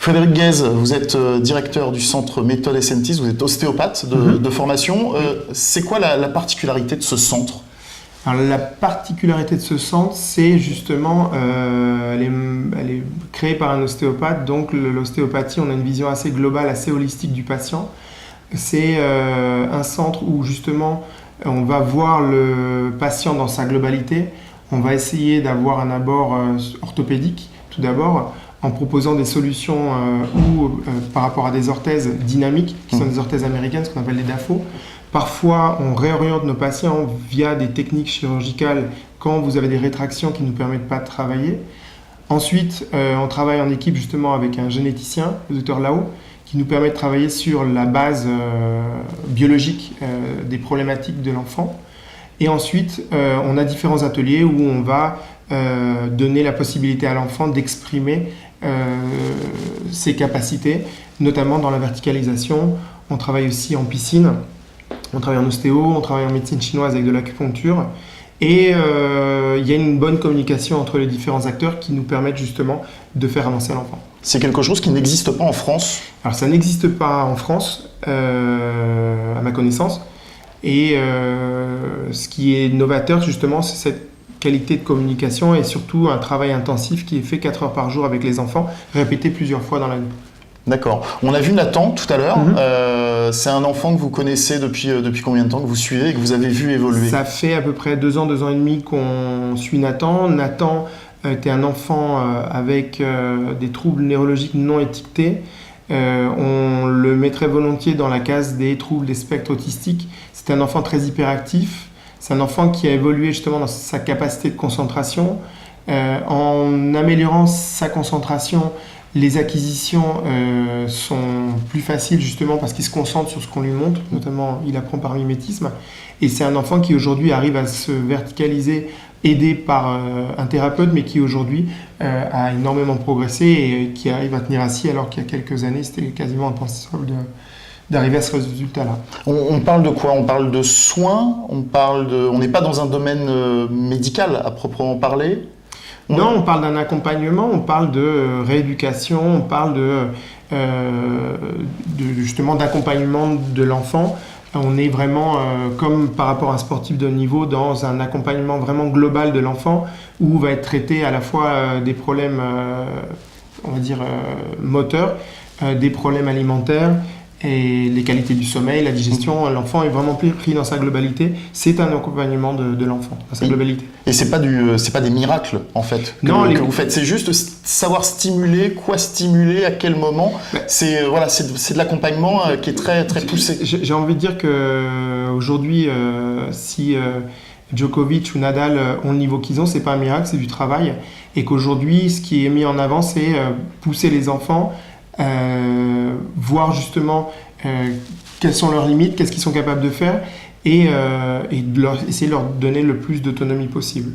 Frédéric Guèze, vous êtes directeur du centre Méthode SNTIS, vous êtes ostéopathe de formation. C'est quoi la particularité de ce centre? Alors, la particularité de ce centre, c'est justement, elle est créée par un ostéopathe, donc l'ostéopathie, on a une vision assez globale, assez holistique du patient. C'est un centre où justement on va voir le patient dans sa globalité. On va essayer d'avoir un abord orthopédique tout d'abord, en proposant des solutions par rapport à des orthèses dynamiques, qui sont des orthèses américaines, ce qu'on appelle les DAFO. Parfois, on réoriente nos patients via des techniques chirurgicales quand vous avez des rétractions qui ne nous permettent pas de travailler. Ensuite, on travaille en équipe justement avec un généticien, le docteur Lao, qui nous permet de travailler sur la base biologique des problématiques de l'enfant. Et ensuite, on a différents ateliers où on va donner la possibilité à l'enfant d'exprimer ses capacités, notamment dans la verticalisation. On travaille aussi en piscine, on travaille en ostéo, on travaille en médecine chinoise avec de l'acupuncture. Et il y a une bonne communication entre les différents acteurs qui nous permettent justement de faire avancer l'enfant. C'est quelque chose qui n'existe pas en France? Alors ça n'existe pas en France, à ma connaissance. Et ce qui est novateur justement, c'est cette qualité de communication et surtout un travail intensif qui est fait 4 heures par jour avec les enfants, répété plusieurs fois dans l'année. D'accord. On a vu Nathan tout à l'heure. C'est un enfant que vous connaissez depuis combien de temps, que vous suivez et que vous avez vu évoluer? Ça fait à peu près 2 ans, 2 ans et demi qu'on suit Nathan. Nathan était un enfant avec des troubles neurologiques non étiquetés. On le mettrait volontiers dans la case des troubles des spectres autistiques. C'est un enfant très hyperactif. C'est un enfant qui a évolué justement dans sa capacité de concentration. En améliorant sa concentration, les acquisitions sont plus faciles justement parce qu'il se concentre sur ce qu'on lui montre, notamment il apprend par mimétisme. Et c'est un enfant qui aujourd'hui arrive à se verticaliser, aidé par un thérapeute, mais qui aujourd'hui a énormément progressé et qui arrive à tenir assis alors qu'il y a quelques années c'était quasiment impensable d'arriver à ce résultat-là. On parle de quoi? On parle de soins? On n'est pas dans un domaine médical à proprement parler? Non, on parle d'un accompagnement, on parle de rééducation, on parle justement d'accompagnement de l'enfant. On est vraiment, comme par rapport à un sportif de haut niveau, dans un accompagnement vraiment global de l'enfant où va être traité à la fois des problèmes, on va dire, moteurs, des problèmes alimentaires, et les qualités du sommeil, la digestion. L'enfant est vraiment pris dans sa globalité. C'est un accompagnement de l'enfant dans sa globalité. Et c'est pas des miracles en fait que vous faites. C'est juste savoir stimuler, quoi stimuler, à quel moment. C'est de l'accompagnement qui est très très poussé. J'ai envie de dire que aujourd'hui, si Djokovic ou Nadal ont le niveau qu'ils ont, c'est pas un miracle, c'est du travail. Et qu'aujourd'hui, ce qui est mis en avant, c'est pousser les enfants. Voir justement quelles sont leurs limites, qu'est-ce qu'ils sont capables de faire et essayer de leur donner le plus d'autonomie possible.